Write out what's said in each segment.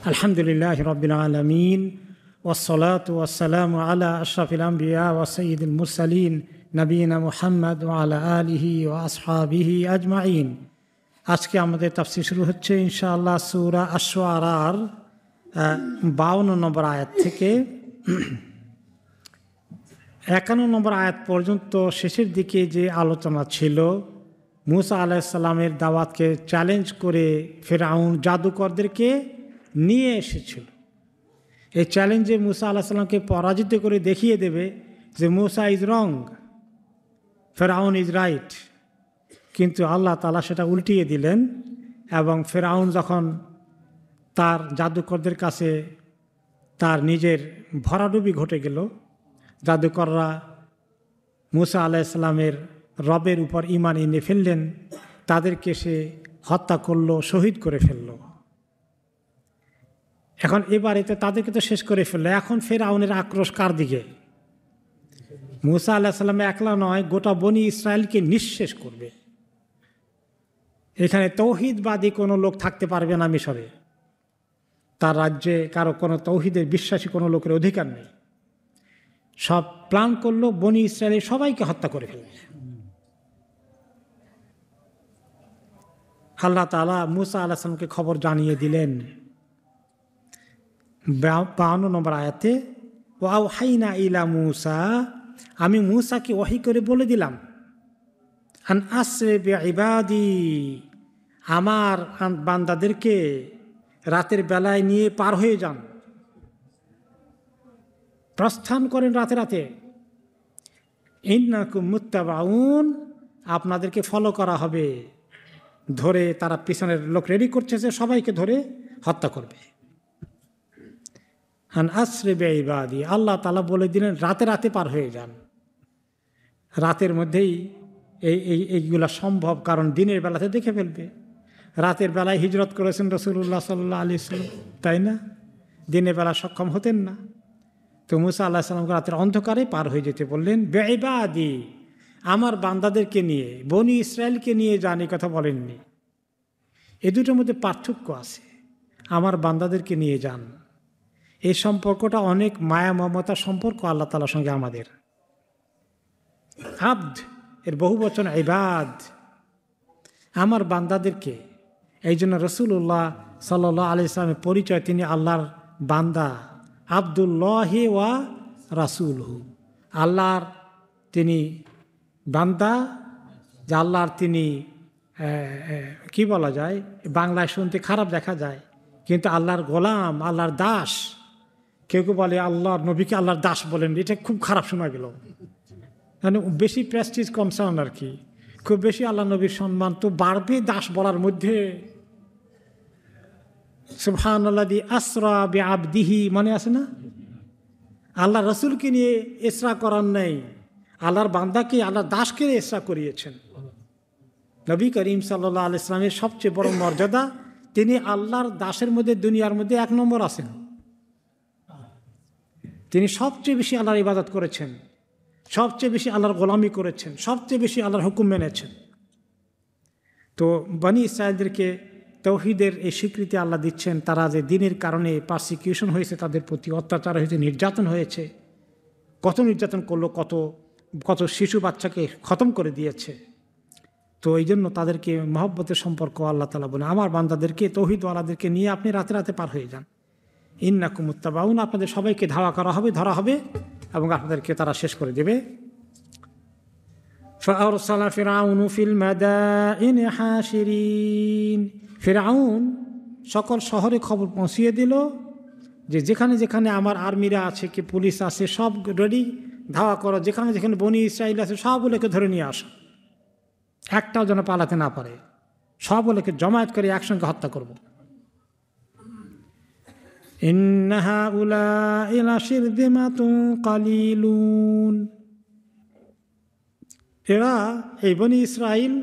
আলহামদুলিল্লাহি রাব্বিল আলামিন ওয়াসসালাতু ওয়াসসালামু আলা আশরাফিল আমবিয়া ওয়া সাইয়্যিদিল মুরসালিন নবিয়িনা মুহাম্মদ ওয়া আলা আলিহি ওয়া আসহাবিহি আজমাইন। আজকে আমাদের তাফসীর শুরু হচ্ছে ইনশাআল্লাহ সূরা আশ-শুআরার 52 নম্বর আয়াত থেকে 51 নম্বর আয়াত পর্যন্ত। শেষের দিকে যে আলোচনা ছিল, মুসা আলাইহিস সালামের দাওয়াতকে চ্যালেঞ্জ করে ফিরআউন জাদুকরদেরকে নিয়ে এসেছিল। এই চ্যালেঞ্জে মুসা আলাইহিস সালামকে পরাজিত করে দেখিয়ে দেবে যে মুসা ইজ রং, ফিরআউন ইজ রাইট। কিন্তু আল্লাহ তাআলা সেটা উল্টিয়ে দিলেন এবং ফিরআউন যখন তার জাদুকরদের কাছে তার নিজের ভরাডুবি ঘটে গেল, জাদুকররা মুসা আলাইহিস সালামের রবের উপর ঈমান এনে ফেললেন, তাদেরকে সে হত্যা করলো, শহীদ করে ফেলল। এখন এবারে তো তাদেরকে তো শেষ করে ফেললো, এখন ফিরআউনের আক্রোশ কার দিকে? মুসা আলাইহিস সালাম একলা নয়, গোটা বনি ইসরায়েলকে নিঃশেষ করবে। এখানে তৌহিদবাদী কোনো লোক থাকতে পারবে না মিশরে। তার রাজ্যে কারো কোনো তৌহিদের বিশ্বাসী কোনো লোকের অধিকার নেই। সব প্ল্যান করলো বনি ইসরায়েলের সবাইকে হত্যা করে ফেলবে। আল্লাহ তাআলা মুসা আলাইহিস সালামকে খবর জানিয়ে দিলেন 52 নম্বর আয়াতে, ওয়া আওহাইনা ইলা মুসা, আমি মুসাকে ওহী করে বলে দিলাম, আন আসরি বিইবাদি, আমার বান্দাদেরকে রাতের বেলায় নিয়ে পার হয়ে যান, প্রস্থান করেন রাতে রাতে। ইন্নাকুম মুত্তাবাউন, আপনাদেরকে ফলো করা হবে। ধরে তারা পিছনের লোক রেডি করছে যে সবাইকে ধরে হত্যা করবে। আন আসরি বিইবাদি, আল্লাহ তাআলা বলে দিলেন রাতে রাতে পার হয়ে যান। রাতের মধ্যেই এইগুলা সম্ভব, কারণ দিনের বেলাতে দেখে ফেলবে। রাতের বেলায় হিজরত করেছেন রাসূলুল্লাহ সাল্লাল্লাহু আলাইহি ওয়াসাল্লাম, তাই না? দিনের বেলা সক্ষম হতেন না। তো মুসা আলাইহিস সালামকে রাতের অন্ধকারে পার হয়ে যেতে বললেন। বিইবাদি, আমার বান্দাদেরকে নিয়ে, বনি ইসরায়েলকে নিয়ে যান, এই কথা বলেননি। এ দুটোর মধ্যে পার্থক্য আছে। আমার বান্দাদেরকে নিয়ে যান, এই সম্পর্কটা অনেক মায়া মমতার সম্পর্ক আল্লাহ তাআলার সঙ্গে আমাদের। আব্দ এর বহু বচন ইবাদ, আমার বান্দাদেরকে। এই জন্য রাসূলুল্লাহ সাল্লাল্লাহু আলাইহি ওয়াসাল্লামের পরিচয়, তিনি আল্লাহর বান্দা, আব্দুল্লাহি ওয়া রাসূলুহু, আল্লাহর তিনি বান্দা, যে আল্লাহর তিনি কি বলা যায়, বাংলায় শুনতে খারাপ দেখা যায়, কিন্তু আল্লাহর গোলাম, আল্লাহর দাস। কেউ কেউ বলে আল্লাহর নবীকে আল্লাহর দাস বলেন, এটা খুব খারাপ শোনা গেল। মানে বেশি প্রেস্টিজ কনসার্ন আর কি, খুব বেশি আল্লাহ নবীর সম্মান তো বাড়বে দাস বলার মধ্যে। সুবহানাল্লাযী আসরা বিআবদিহি, মনে আছে না? আল্লাহ রসুলকে নিয়ে ইসরা করার নেই, আল্লাহর বান্দাকে, আল্লাহর দাসকে ইসরা করিয়েছেন। নবী করিম সাল্লাল্লাহু আলাইহি ওয়াসাল্লামের সবচেয়ে বড় মর্যাদা, তিনি আল্লাহর দাসের মধ্যে দুনিয়ার মধ্যে 1 নম্বর আছেন। তিনি সবচেয়ে বেশি আল্লাহর ইবাদত করেছেন, সবচেয়ে বেশি আল্লাহর গোলামি করেছেন, সবচেয়ে বেশি আল্লাহর হুকুম মেনেছেন। তো বনি ইসরায়েলদেরকে তৌহিদের এই স্বীকৃতি আল্লাহ দিচ্ছেন। তারা যে দিনের কারণে পারসিকিউশন হয়েছে, তাদের প্রতি অত্যাচার হয়েছে, নির্যাতন হয়েছে, কত নির্যাতন করলো, কত কত শিশু বাচ্চাকে খতম করে দিয়েছে। তো এই জন্য তাদেরকে মহব্বতের সম্পর্ক আল্লাহ তাআলা বলেন, আমার বান্দাদেরকে, তৌহিদওয়ালাদেরকে নিয়ে আপনি রাতে রাতে পার হয়ে যান। ইন্নাকুম মুত্তাবাউন, আপনাদের সবাইকে ধাওয়া করা হবে, ধরা হবে এবং আপনাদেরকে তারা শেষ করে দেবে। ফাআরসালা ফিরআউনু ফিল মাদাইনি হাশিরিন, ফিরআউন সকল শহরে খবর পৌঁছিয়ে দিল যে যেখানে যেখানে আমার আর্মিরা আছে, কি পুলিশ আছে, সব রেডি, ধাওয়া করো। যেখানে যেখানে বনি ইসরাইল আছে সবগুলোকে ধরে নিয়ে আসো, একটাও যেন পালাতে না পারে, সবগুলোকে জমায়েত করে একসঙ্গে হত্যা করব। ইন্না হাউলাই লাশিরযিমাতুন কালিলুন, এরা এই বনি ইসরাইল,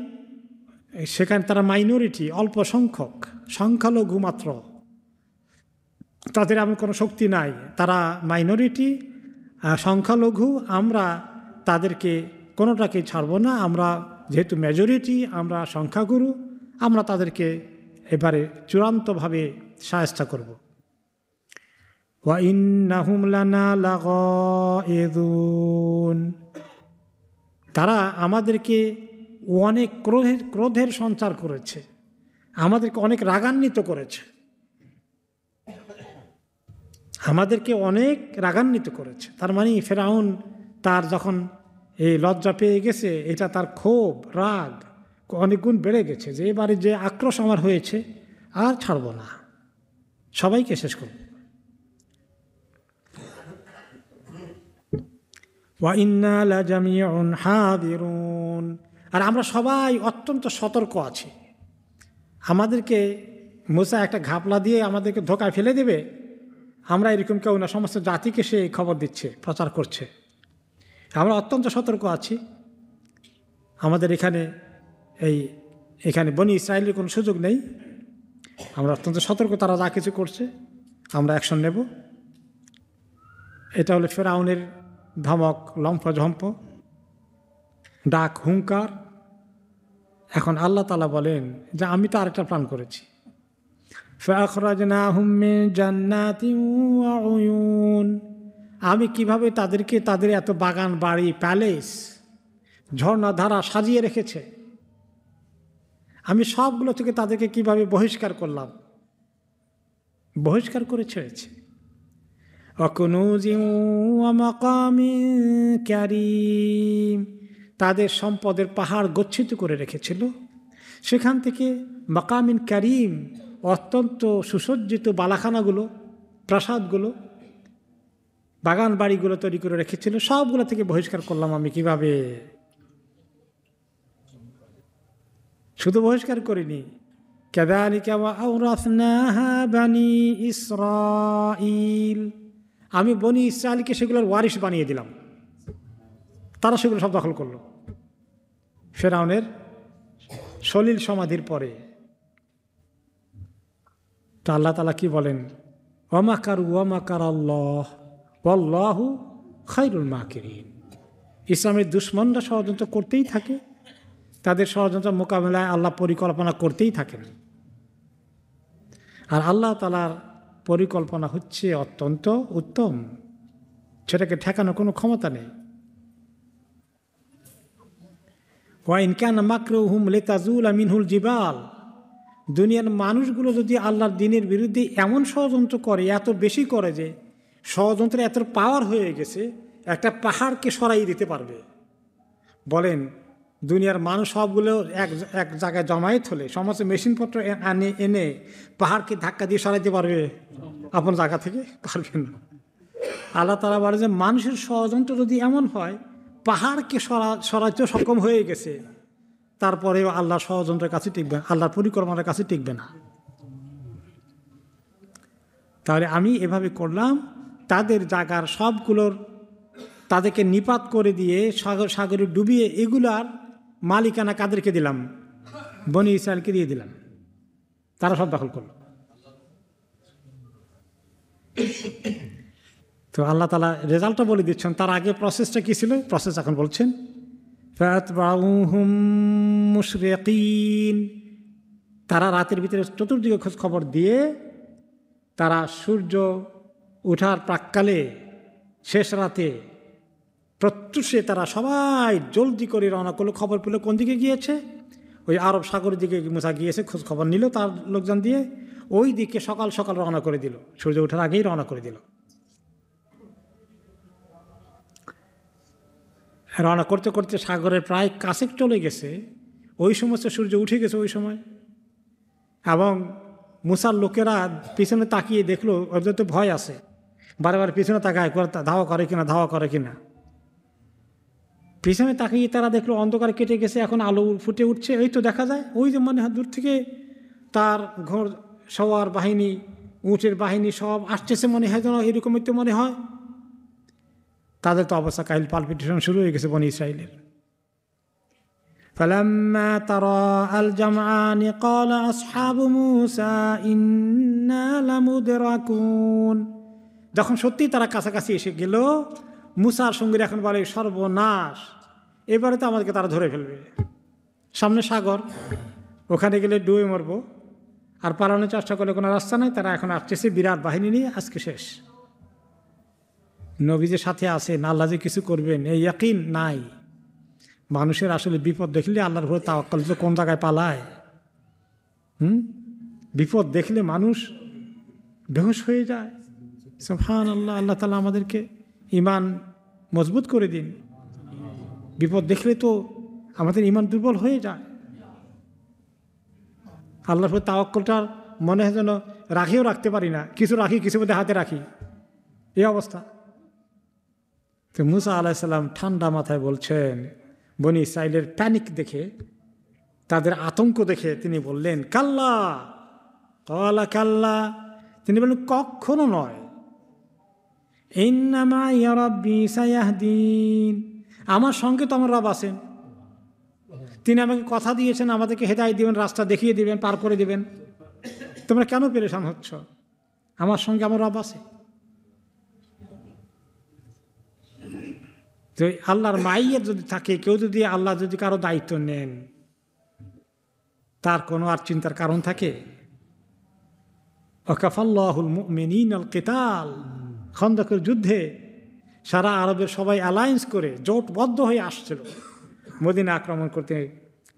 সেখানে তারা মাইনরিটি, অল্প সংখ্যক, সংখ্যালঘু মাত্র, তাদের এমন কোনো শক্তি নাই, তারা মাইনরিটি, সংখ্যালঘু। আমরা তাদেরকে কোনোটাকে ছাড়ব না, আমরা যেহেতু মেজরিটি, আমরা সংখ্যাগুরু, আমরা তাদেরকে এবারে চূড়ান্তভাবে শায়েস্তা করব। ওয়া ইন্নাহুম লানা লাগাইযুন, তারা আমাদেরকে অনেক ক্রোধের সঞ্চার করেছে, আমাদেরকে অনেক রাগান্বিত করেছে, আমাদেরকে অনেক রাগান্বিত করেছে। তার মানে ফেরাউন তার যখন এই লজ্জা পেয়ে গেছে, এটা তার ক্ষোভ রাগ অনেক গুণ বেড়ে গেছে, যে এবারে যে আক্রোশ আমার হয়েছে আর ছাড়ব না, সবাইকে শেষ করব। ওয়া ইন্না লাজামিউন হাযিরুন, আর আমরা সবাই অত্যন্ত সতর্ক আছি। আমাদেরকে মুসা একটা ঘাপলা দিয়ে আমাদেরকে ধোকায় ফেলে দেবে, আমরা এরকম কেউ না, সমস্ত জাতিকে সে খবর দিচ্ছে, প্রচার করছে। আমরা অত্যন্ত সতর্ক আছি। আমাদের এখানে বনি ইসরায়েলের কোনো সুযোগ নেই, আমরা অত্যন্ত সতর্ক, তারা যা কিছু করছে আমরা অ্যাকশন নেব। এটা হলো ফেরাউনের ধমক, লম্ফঝম্প, ডাক, হুঙ্কার। এখন আল্লাহ তাআলা বলেন যে আমি তো আরেকটা প্ল্যান করেছি। ফাখরাজনাহুম মিন জান্নাতিন ওয়া উয়ুন, আমি কিভাবে তাদেরকে তাদের এত বাগান বাড়ি প্যালেস ঝর্ণা ধারা সাজিয়ে রেখেছে, আমি সবগুলো থেকে তাদেরকে কিভাবে বহিষ্কার করলাম, বহিষ্কার করে ছেড়েছে। ওয়া কুনুজিন ওয়া মাকামিন কারীম, তাদের সম্পদের পাহাড় গচ্ছিত করে রেখেছিল, সেখান থেকে মাকামিন কারীম, অত্যন্ত সুসজ্জিত বালাখানাগুলো, প্রাসাদগুলো, বাগান বাড়িগুলো তৈরি করে রেখেছিল, সবগুলো থেকে বহিষ্কার করলাম আমি কিভাবে। শুধু বহিষ্কার করিনি, কাযালিকা ওয়া আওরাসনাহা বানি ইসরাঈল, আমি বনি ইসরায়েলকে সেগুলোর ওয়ারিশ বানিয়ে দিলাম, তারা সেগুলো সব দখল করলো ফেরাউনের সলিল সমাধির পরে। তা আল্লাহ তাআলা কি বলেন, ওয়া মাকারু ওয়া মাকারাল্লাহ ওয়াল্লাহু খায়রুল মাকিরিন। ইসলামের দুশমনরা ষড়যন্ত্র করতেই থাকে, তাদের ষড়যন্ত্র মোকাবেলায় আল্লাহ পরিকল্পনা করতেই থাকেন, আর আল্লাহ তাআলার পরিকল্পনা হচ্ছে অত্যন্ত উত্তম, সেটাকে ঠেকানোর কোনো ক্ষমতা নেই। ওয়া ইন কানা মাকরুহুম লিতাজুলা মিনহুল জিবাল, দুনিয়ার মানুষগুলো যদি আল্লাহর দ্বীনের বিরুদ্ধে এমন ষড়যন্ত্র করে, এত বেশি করে যে ষড়যন্ত্রের এত পাওয়ার হয়ে গেছে একটা পাহাড়কে সরাই দিতে পারবে। বলেন দুনিয়ার মানুষ সবগুলো এক জায়গায় জমায়েত হলে সমস্ত মেশিনপত্র এনে পাহাড়কে ধাক্কা দিয়ে সরাইতে পারবে আপন জায়গা থেকে? পারবে না। আল্লাহ তাআলা বলে যে মানুষের ষড়যন্ত্র যদি এমন হয় পাহাড়কে সরাইতে সক্ষম হয়ে গেছে, তারপরেও আল্লাহর ষড়যন্ত্রের কাছে টিকবে, আল্লাহর পরিকল্পনার কাছে টিকবে না। তাহলে আমি এভাবে করলাম, তাদের জায়গার সবগুলোর তাদেরকে নিপাত করে দিয়ে সাগরে ডুবিয়ে এগুলার মালিকানা কাদেরকে দিলাম? বনি ইসরায়েলকে দিয়ে দিলাম, তারা সব দখল করল। তো আল্লাহ তাআলা রেজাল্টটা বলে দিচ্ছেন, তার আগে প্রসেসটা কী ছিল, প্রসেস এখন বলছেন। ফাতবাউহুম মুশরিকিন, তারা রাতের ভিতরে চতুর্দিকে খোঁজ খবর দিয়ে তারা সূর্য ওঠার প্রাক্কালে শেষ রাতে প্রত্যুষে তারা সবাই জলদি করে রওনা করলো। খবর পেলো কোন দিকে গিয়েছে, ওই আরব সাগরের দিকে মুসা গিয়েছে, খোঁজ খবর নিল তার লোকজন দিয়ে, ওই দিকে সকাল সকাল রওনা করে দিল, সূর্য ওঠার আগেই রওনা করে দিল। রওনা করতে করতে সাগরের প্রায় কাছে চলে গেছে, ওই সমস্ত সূর্য উঠে গেছে ওই সময়। এবং মুসার লোকেরা পিছনে তাকিয়ে দেখলো, ওদের তো ভয় আছে, বারবার পিছনে তাকায় ধাওয়া করে কিনা। পিছনে তাকিয়ে তারা দেখলো অন্ধকার কেটে গেছে, এখন আলো ফুটে উঠছে, এই তো দেখা যায়, ওই যে মনে হয় দূর থেকে তার ঘোড় সওয়ার বাহিনী, উটের বাহিনী সব আসতেছে মনে হয়, যেন এরকমই তো মনে হয়। তাদের তো অবস্থা কাহিল, পালপিটেশন শুরু হয়ে গেছে বনি ইসরাইলের। ফালাম্মা তারাআল জামআন ক্বালা আসহাবু মূসা ইন্না লামুদরাকুন, যখন সত্যি তারা কাছাকাছি এসে গেল, মুসার সঙ্গীরা এখন বলে সর্বনাশ, এবারে তো আমাদেরকে তারা ধরে ফেলবে, সামনে সাগর, ওখানে গেলে ডুবে মরবো, আর পালানোর চেষ্টা করলে কোনো রাস্তা নাই, তারা এখন আসতেছে বিরাট বাহিনী নিয়ে, আজকে শেষ। নবীদের সাথে আছেন, আল্লাহ যে কিছু করবেন এই ইয়াকিন নাই। মানুষের আসলে বিপদ দেখলে আল্লাহর উপরে তাওয়াক্কুল যে কোন জায়গায় পালায়। বিপদ দেখলে মানুষ বেহুশ হয়ে যায়। সুবহানাল্লাহ, আল্লাহ তাআলা আমাদেরকে ঈমান মজবুত করে দিন। বিপদ দেখলে তো আমাদের ঈমান দুর্বল হয়ে যায়। আল্লাহর উপরে তাওয়াক্কুলটা মনে হয় যেন রাখিও রাখতে পারি না, কিছু রাখি কিছু মধ্যে হাতে রাখি, এই অবস্থা। তো মুসা আলাইহিস সালাম ঠান্ডা মাথায় বলছেন, বনি ইসরাইলের প্যানিক দেখে, তাদের আতঙ্ক দেখে তিনি বললেন কাল্লা, ক্বালা কাল্লা, তিনি বললেন কখনো নয়, ইন্নামা ইয়া রাব্বি সায়াহদিন, আমার সঙ্গে তো আমার রব আছেন, তিনি আমাকে কথা দিয়েছেন আমাদেরকে হেদায়েত দিবেন, রাস্তা দেখিয়ে দিবেন, পার করে দিবেন। তোমরা কেন পেরেশান হচ্ছ? আমার সঙ্গে আমার রব আছে। তো আল্লাহর মাইয়ের যদি থাকে, কেউ যদি আল্লাহ যদি কারো দায়িত্ব নেন, তার কোনো আর চিন্তার কারণ থাকে? ওয়াকাফাল্লাহুল মুমিনিনাল কিতাল, খন্দকের যুদ্ধে সারা আরবের সবাই অ্যালায়েন্স করে জোটবদ্ধ হয়ে আসছিল মদিনা আক্রমণ করতে।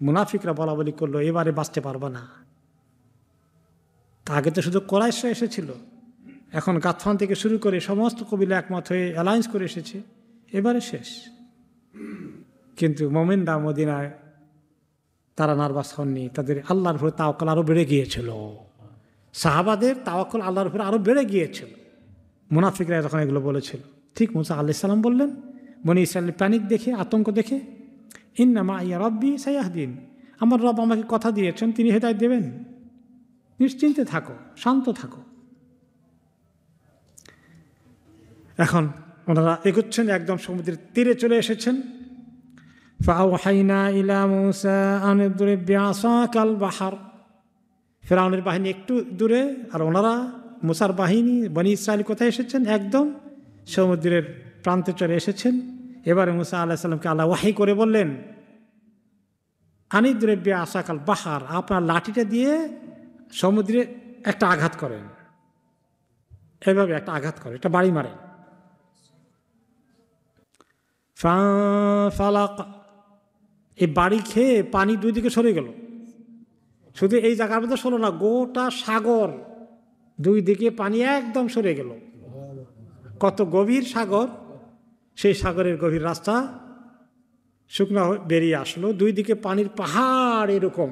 মুনাফিকরা বলা বলি করলো এবারে বাঁচতে পারবে না। তা আগে তো শুধু কোরাইশরা এসেছিল, এখন গাতফান থেকে শুরু করে সমস্ত কবিলা একমত হয়ে অ্যালায়েন্স করে এসেছে, এবারে শেষ। কিন্তু মোমেনরা মদিনায় তারা নার্ভাস হননি, তাদের আল্লাহর উপরে তাওয়াক্কুল আরও বেড়ে গিয়েছিল। সাহাবাদের তাওয়াক্কুল আল্লাহর উপরে আরও বেড়ে গিয়েছিল। মুনাফিকরা যখন এগুলো বলেছিল, ঠিক মুসা আলাইহিস সালাম বললেন বনি ইসরাইলের প্যানিক দেখে, আতঙ্ক দেখে, ইন্নামা ইয়া রাব্বি সায়াহদিন, আমার রব আমাকে কথা দিয়েছেন, তিনি হেদায়েত দেবেন, নিশ্চিন্তে থাকো, শান্ত থাকো। এখন ওনারা এগোচ্ছেন, একদম সমুদ্রের তীরে চলে এসেছেন। ফাআওহাইনা ইলা মূসা আন ইদরিব বিআসাকাল বাহর, ফিরআউনের বাহিনী একটু দূরে, আর ওনারা মুসার বাহিনী বনি ইসরাইল কোথায় এসেছেন? একদম সমুদ্রের প্রান্তে চলে এসেছেন। এবারে মুসা আলাইহিস সালামকে আল্লাহ ওয়াহি করে বললেন, আন ইদরিব বিআসাকাল বাহর, আপনার লাঠিটা দিয়ে সমুদ্রে একটা আঘাত করেন, এভাবে একটা আঘাত করে, একটা বাড়ি মারেন। ফালাক, এই বাড়ি খেয়ে পানি দুই দিকে সরে গেল। শুধু এই জায়গার মধ্যে সরল না, গোটা সাগর দুই দিকে পানি একদম সরে গেল। কত গভীর সাগর, সেই সাগরের গভীর রাস্তা শুকনো বেরিয়ে আসলো। দুই দিকে পানির পাহাড়, এরকম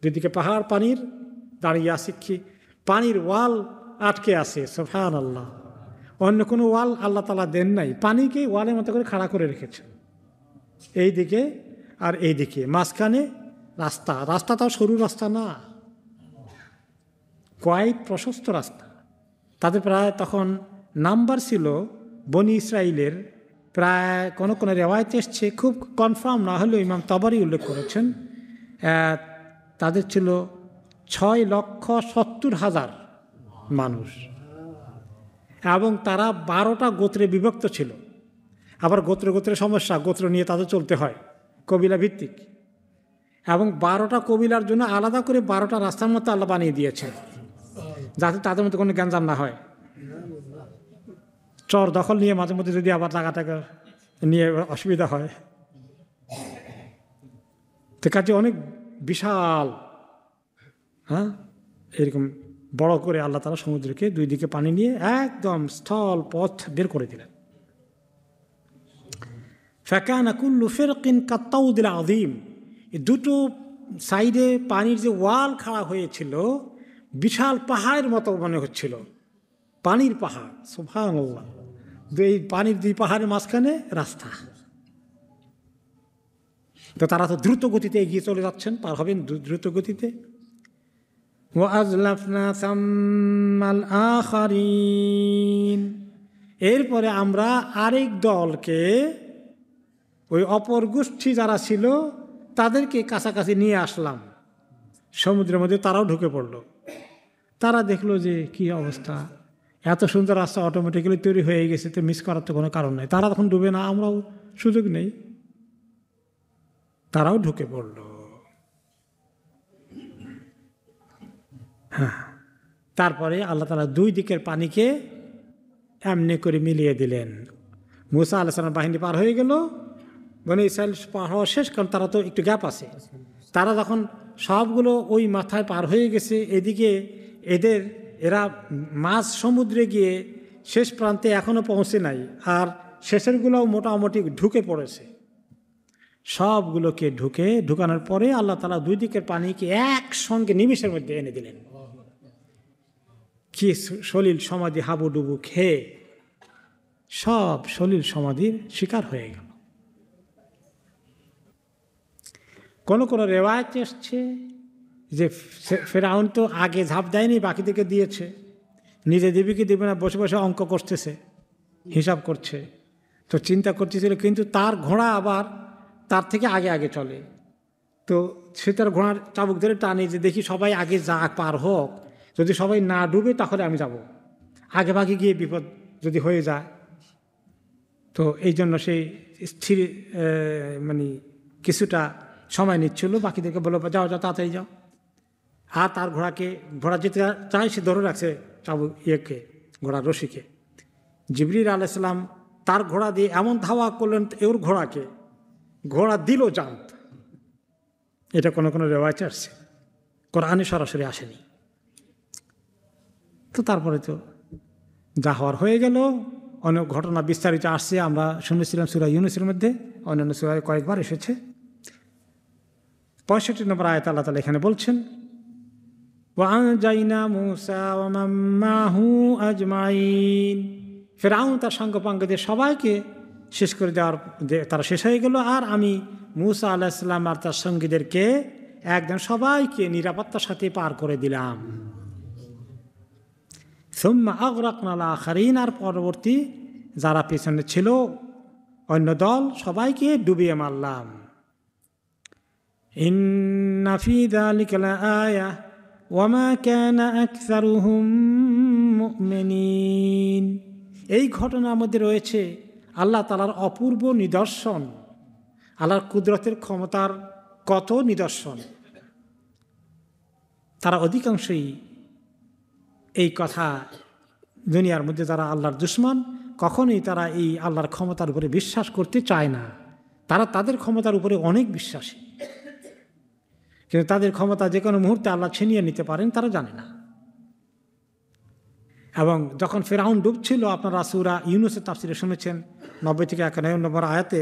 দুই দিকে পাহাড় পানির দাঁড়িয়ে আছে, কি পানির ওয়াল আটকে আছে। সুবহানাল্লাহ, অন্য কোনো ওয়াল আল্লাহ তাআলা দেন নাই, পানিকে ওয়ালের মতো করে খাড়া করে রেখেছে। এই দিকে আর এই দিকে মাঝখানে রাস্তা, রাস্তাটাও সরু রাস্তা না, কয়েক প্রশস্ত রাস্তা। তাদের প্রায় তখন নাম্বার ছিল বনি ইসরাইলের প্রায়, কোনো কোনো রেওয়ায়েত এসছে, খুব কনফার্ম না হলেও ইমাম তাবারি উল্লেখ করেছেন, তাদের ছিল 6,70,000 মানুষ, এবং তারা 12টা গোত্রে বিভক্ত ছিল। আবার গোত্রে গোত্রে সমস্যা, গোত্র নিয়ে তাদের চলতে হয়, কবিলা ভিত্তিক, এবং 12টা কবিলার জন্য আলাদা করে 12টা রাস্তার মতো আল্লাহ বানিয়ে দিয়েছে, যাতে তাদের মধ্যে কোনো গ্যাঞ্জাম না হয়। চর দখল নিয়ে মাঝে মধ্যে যদি আবার টাকা নিয়ে অসুবিধা হয়, তো কাজে অনেক বিশাল, এরকম বড় করে আল্লাহ তাআলা সমুদ্রকে দুই দিকে পানি নিয়ে একদম স্থল পথ বের করে দিলেন। ফাকানা কুল্লু ফিরকিন কাত্তাউদিল আযীম, এই দুটো সাইডে পানির যে ওয়াল খাড়া হয়েছিল, বিশাল পাহাড়ের মতো মনে হচ্ছিল, পানির পাহাড়। সুবহানাল্লাহ, এই পানির দুই পাহাড়ের মাঝখানে রাস্তা। তো তারা তো দ্রুত গতিতে এগিয়ে চলে যাচ্ছেন, পার হবেন দ্রুত গতিতে। ওয়াজলাফনা সাম্মাল আখারিন, এরপরে আমরা আরেক দলকে, ওই অপর গোষ্ঠী যারা ছিল তাদেরকে কাছাকাছি নিয়ে আসলাম সমুদ্রের মধ্যে। তারাও ঢুকে পড়ল। তারা দেখলো যে কি অবস্থা, এত সুন্দর রাস্তা অটোমেটিক্যালি তৈরি হয়ে গেছে, তো মিস করার তো কোনো কারণ নেই। তারা তখন ডুবে না, আমরাও সুযোগ নেই, তারাও ঢুকে পড়ল। হ্যাঁ, তারপরে আল্লাহ তাআলা দুই দিকের পানিকে এমনি করে মিলিয়ে দিলেন। মুসা আলাইহিস সালাম বাহিনী পার হয়ে গেল, বনি ইসরাইল পার হওয়া শেষ, কারণ তারা তো একটু গ্যাপ আছে। তারা যখন সবগুলো ওই মাথায় পার হয়ে গেছে, এদিকে এরা মাঝ সমুদ্রে গিয়ে শেষ প্রান্তে এখনও পৌঁছে নাই, আর শেষেরগুলোও মোটামুটি ঢুকে পড়েছে। সবগুলোকে ঢুকানোর পরে আল্লাহ তাআলা দুই দিকের পানিকে একসঙ্গে নিমেষের মধ্যে এনে দিলেন। কি সলিল সমাধি হাবুডুবু খেয়ে সব সলিল সমাধির শিকার হয়ে গেল। কোন কোন রেওয়ায়েত এসছে যে ফেরাউন তো আগে ঝাঁপ দেয়নি, বাকিদেরকে দিয়েছে, নিজে দিবি কি দিবে না বসে বসে অঙ্ক করতেছে, হিসাব করছে, তো চিন্তা করতেছিল। কিন্তু তার ঘোড়া আবার তার থেকে আগে আগে চলে, তো সে তার ঘোড়ার চাবুক ধরে টানে যে দেখি সবাই আগে যা পার হোক, যদি সবাই না ডুবে তাহলে আমি যাব, আগে ভাগে গিয়ে বিপদ যদি হয়ে যায়। তো এই জন্য সেই স্থির মানে কিছুটা সময় নিচ্ছিল, বাকিদেরকে বলো যাও যাও তাড়াতাড়ি যাও। আর তার ঘোড়া যেতে চায় সে ধরে রাখছে চাবুক ঘোড়ার রশিকে। জিবরিল আলাইহিস সালাম তার ঘোড়া দিয়ে এমন ধাওয়া করলেন ওর ঘোড়াকে, ঘোড়া দিল জাম্প। এটা কোনো কোনো রেওয়ায়েতে আসছে, কোরআনে সরাসরি আসেনি। তো তারপরে তো যা হওয়ার হয়ে গেল। অনেক ঘটনা বিস্তারিত আসছে, আমরা শুনেছিলাম সূরা ইউনূসের মধ্যে, অন্যান্য সূরায় কয়েকবার এসেছে। 65 নম্বর আয়াত আল্লাহ তাআলা এখানে বলছেন, ওয়াআনজাইনা মূসা ওয়া মান মাহু আজমাইন। ফিরআউন তার সঙ্গপাঙ্গদের সবাইকে শেষ করে তারা শেষ হয়ে গেল, আর আমি মূসা আলাইহিস সালাম আর তার সঙ্গীদেরকে একদম সবাইকে নিরাপত্তার সাথে পার করে দিলাম। সুম্মা আগরাকনাল আখারিন, আর পরবর্তী যারা পেছনে ছিল অন্য দল সবাইকে ডুবিয়ে মারলাম। ইন্না ফি যালিকা লাআয়া ওয়া মা কানা আকসারুহুম মুমিনিন। এই ঘটনার মধ্যে রয়েছে আল্লাহ তাআলার অপূর্ব নিদর্শন, আল্লাহর কুদরতের ক্ষমতার কত নিদর্শন। তারা অধিকাংশই এই কথা, দুনিয়ার মধ্যে যারা আল্লাহর দুশমন, কখনোই তারা এই আল্লাহর ক্ষমতার উপরে বিশ্বাস করতে চায় না। তারা তাদের ক্ষমতার উপরে অনেক বিশ্বাসী, কিন্তু তাদের ক্ষমতা যে কোনো মুহূর্তে আল্লাহ ছিনিয়ে নিতে পারেন তারা জানে না। এবং যখন ফেরাউন ডুবছিল, আপনারা সূরা ইউনূসের তাফসীরে শুনেছেন 90 থেকে 91 নম্বর আয়াতে,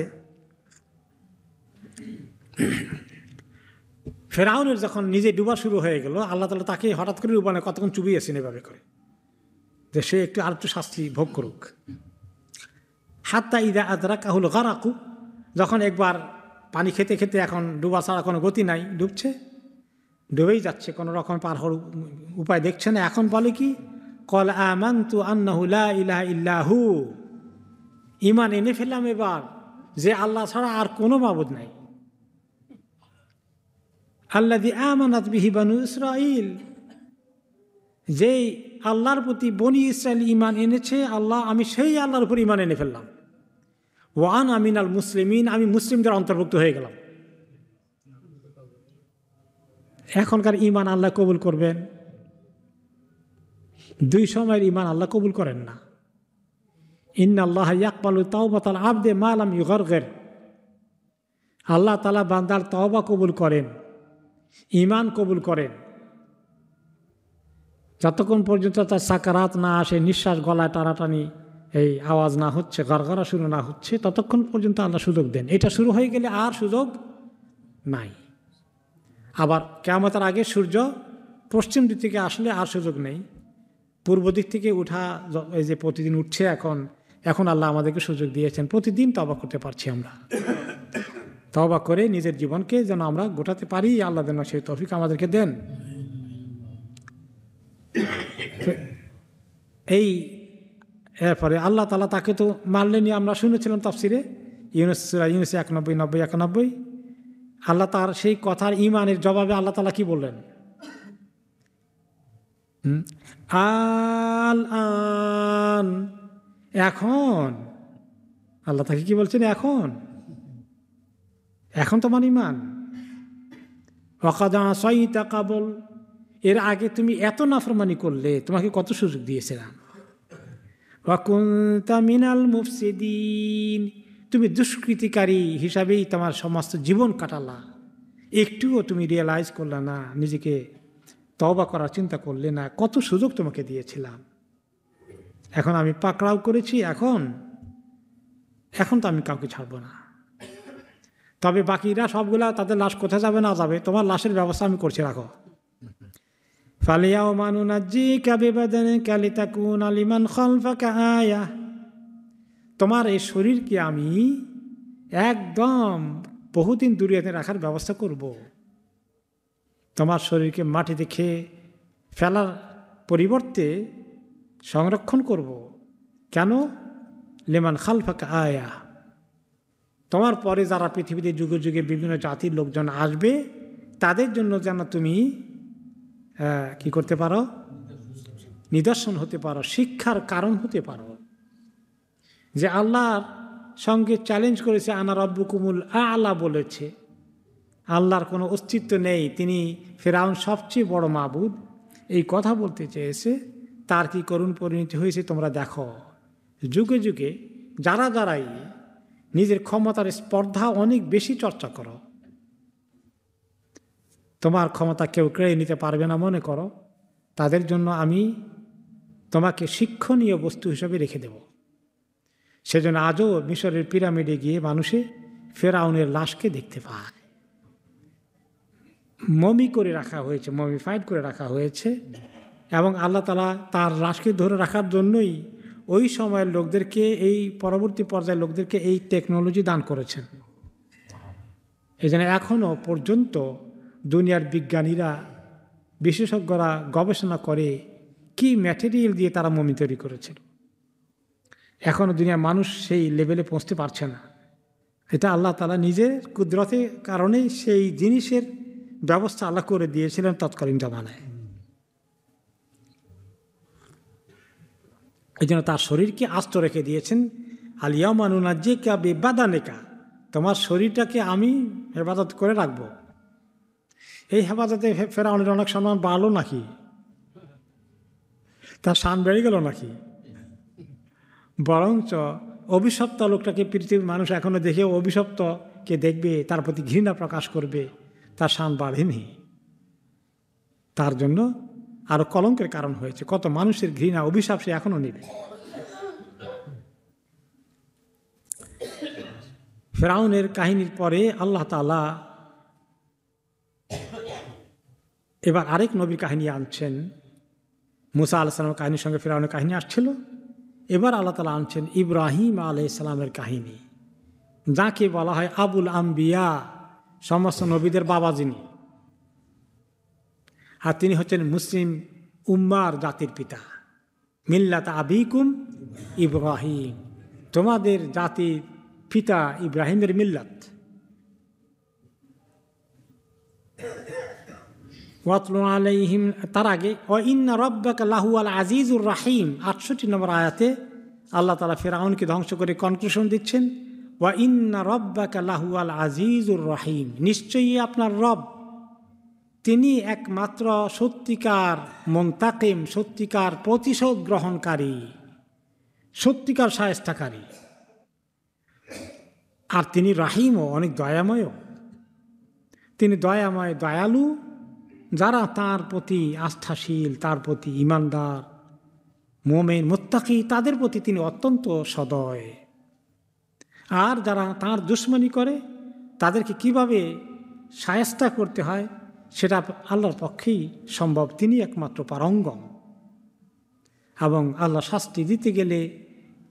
ফেরাউনের যখন নিজে ডুবা শুরু হয়ে গেল, আল্লাহ তাআলা তাকে হঠাৎ করে ডুবানে কতক্ষণ চুবিয়েছেন এভাবে করে, যে সে আর একটু শাস্তি ভোগ করুক। হাত্তা ইদা আদরাকাহুল গারাকু, যখন একবার পানি খেতে খেতে এখন ডুবা ছাড়া কোনো গতি নাই, ডুবেই যাচ্ছে, কোনো রকম পার হওয়ার উপায় দেখছে না। এখন বলে কি, ক্বাল আমানতু আন্নাহু লা ইলাহা ইল্লাহু, ঈমান এনে ফেললাম এবার যে আল্লাহ ছাড়া আর কোনো মাবুদ নাই। আল্লাযী আমানাত বিহি বানু ইসরাঈল, যেই আল্লাহর প্রতি বনি ইসরাইল ঈমান এনেছে আল্লাহ, আমি সেই আল্লাহর উপর ঈমান এনে ফেললাম। ওয়া আনা মিনাল মুসলিমিন, আমি মুসলিমদের অন্তর্ভুক্ত হয়ে গেলাম। এখনকার ঈমান আল্লাহ কবুল করবেন? দুই সময়ের ঈমান আল্লাহ কবুল করেন না। ইন্নাল্লাহা ইয়াকবালু তাওবাতাল আবদি মা লাম ইউগারগির, আল্লাহ তাআলা বান্দার তওবা কবুল করেন, ঈমান কবুল করেন যতক্ষণ পর্যন্ত তার সাকারাত না আসে, নিঃশ্বাস গলায় টানাটানি এই আওয়াজ না হচ্ছে, গড়গড়া শুরু না হচ্ছে, ততক্ষণ পর্যন্ত আল্লাহ সুযোগ দেন। এটা শুরু হয়ে গেলে আর সুযোগ নাই। আবার কিয়ামতের আগে সূর্য পশ্চিম দিক থেকে আসলে আর সুযোগ নেই। পূর্ব দিক থেকে উঠা, এই যে প্রতিদিন উঠছে এখন আল্লাহ আমাদেরকে সুযোগ দিয়েছেন, প্রতিদিন তওবা করতে পারছি আমরা। তওবা করে নিজের জীবনকে যেন আমরা গোটাতে পারি, আল্লাহ যেন সেই তৌফিক আমাদেরকে দেন। এরপরে আল্লাহ তাআলা তাকে তো মারলেনি, আমরা শুনেছিলাম তাফসিরে সূরা ইউনূস 91 আল্লাহ তার সেই কথার ঈমানের জবাবে আল্লাহ তাআলা কি বললেন? আন, এখন আল্লাহ তাকে কি বলছেন? এখন তোমার ঈমান। ওয়াকাদ আসাইতা কাবল, এর আগে তুমি এত নাফরমানি করলে, তোমাকে কত সুযোগ দিয়েছিলাম। ওয়া কুনতা মিনাল মুফসিদিন, তুমি দুষ্কৃতিকারী হিসাবেই তোমার সমস্ত জীবন কাটালা, একটুও তুমি রিয়েলাইজ করলে না, নিজেকে তওবা করার চিন্তা করলে না। কত সুযোগ তোমাকে দিয়েছিলাম, এখন আমি পাকড়াও করেছি, এখন তো আমি কাউকে ছাড়বো না। তবে বাকিরা সবগুলা তাদের লাশ কোথায় যাবে না যাবে, তোমার লাশের ব্যবস্থা আমি করছি, রাখো। ফালিয়াউমা নুনাজ্জিকা বিবাদানিকা লিতাকুনা লিমান খালফাকা আয়া, তোমার এই শরীরকে আমি একদম বহুদিন দুনিয়াতে রাখার ব্যবস্থা করব। তোমার শরীরকে মাটিতে খেয়ে ফেলার পরিবর্তে সংরক্ষণ করব। কেন? লিমান খালফাকা আয়া, তোমার পরে যারা পৃথিবীতে যুগে যুগে বিভিন্ন জাতির লোকজন আসবে, তাদের জন্য যেন তুমি কি করতে পারো, নিদর্শন হতে পারো, শিক্ষার কারণ হতে পারো। যে আল্লাহর সঙ্গে চ্যালেঞ্জ করেছে, আনা রব্বুকুমুল আ'লা বলেছে, আল্লাহর কোনো অস্তিত্ব নেই, তিনি ফেরাউন সবচেয়ে বড় মাবুদ, এই কথা বলতে চেয়েছে। তার কি করুণ পরিণতি হয়েছে তোমরা দেখো। যুগে যুগে যারাই নিজের ক্ষমতার স্পর্ধা অনেক বেশি চর্চা করো, তোমার ক্ষমতা কেউ কেড়ে নিতে পারবে না মনে করো, তাদের জন্য আমি তোমাকে শিক্ষণীয় বস্তু হিসেবে রেখে দেব। সেজন্য আজও মিশরের পিরামিডে গিয়ে মানুষে ফেরাউনের লাশকে দেখতে পায়, মমি করে রাখা হয়েছে, মমিফাইড করে রাখা হয়েছে। এবং আল্লাহ তাআলা তার লাশকে ধরে রাখার জন্যই ওই সময়ের লোকদেরকে, এই পরবর্তী পর্যায়ের লোকদেরকে এই টেকনোলজি দান করেছেন। এই জন্য এখনও পর্যন্ত দুনিয়ার বিজ্ঞানীরা, বিশেষজ্ঞরা গবেষণা করে কি ম্যাটেরিয়াল দিয়ে তারা মমি তৈরি করেছিল। এখনও দুনিয়ার মানুষ সেই লেভেলে পৌঁছতে পারছে না। এটা আল্লাহ তাআলা নিজের কুদরতের কারণে সেই জিনিসের ব্যবস্থা আল্লাহ করে দিয়েছিলেন তৎকালীন জামানায়। এই জন্য তার শরীরকে আস্ত রেখে দিয়েছেন। আলিয়াউমা নুনাজ্জিকা বিবাদানিকা, তোমার শরীরটাকে আমি হেফাজত করে রাখব। এই হেফাজতে ফেরাউনের অনেক সম্মান বাড়লো নাকি? তার শান বেড়ে গেল নাকি? বরঞ্চ অভিশপ্ত লোকটাকে পৃথিবীর মানুষ এখনো দেখে অভিশপ্তকে দেখবে, তার প্রতি ঘৃণা প্রকাশ করবে, তার শান বাড়েনি। তার জন্য আরো কলঙ্কের কারণ হয়েছে। কত মানুষের ঘৃণা অভিশাপ সে এখনো নেবে। ফেরাউনের কাহিনীর পরে আল্লাহ তাআলা এবার আরেক নবীর কাহিনী আনছেন। মুসা আলাইহিস সালামের কাহিনীর সঙ্গে ফেরাউনের কাহিনী আসছিল, এবার আল্লাহ তাআলা আনছেন ইব্রাহিম আলাইহিস সালামের কাহিনী, যাকে বলা হয় আবুল আম্বিয়া, সমস্ত নবীদের বাবা যিনি। আর তিনি হচ্ছেন মুসলিম উম্মার জাতির পিতা। মিল্লাত আবিকুম ইব্রাহিম, তোমাদের জাতির পিতা ইব্রাহিমের মিল্লাত। ওয়াতলু আলাইহিম, তার আগে ওয়া ইন্না রাব্বাকা লাহুয়াল আজিজুর রাহিম, ৬৮ নম্বর আয়াতে আল্লাহ তাআলা ফিরআউনকে ধ্বংস করে কনক্লুশন দিচ্ছেন, ওয়া ইন্না রাব্বাকা লাহুয়াল আজিজুর রাহিম, নিশ্চয়ই আপনার রব তিনি একমাত্র সত্যিকার মুনতাকিম, সত্যিকার প্রতিশোধ গ্রহণকারী, সত্যিকার শায়েস্তাকারী। আর তিনি রাহিমও, অনেক দয়াময়। তিনি দয়াময়, দয়ালু। যারা তার প্রতি আস্থাশীল, তার প্রতি ঈমানদার, মুমিন, মুত্তাকি, তাদের প্রতি তিনি অত্যন্ত সদয়। আর যারা তার দুশমনি করে তাদেরকে কিভাবে শায়েস্তা করতে হয় সেটা আল্লাহর পক্ষেই সম্ভব। তিনি একমাত্র পারঙ্গম, এবং আল্লাহ শাস্তি দিতে গেলে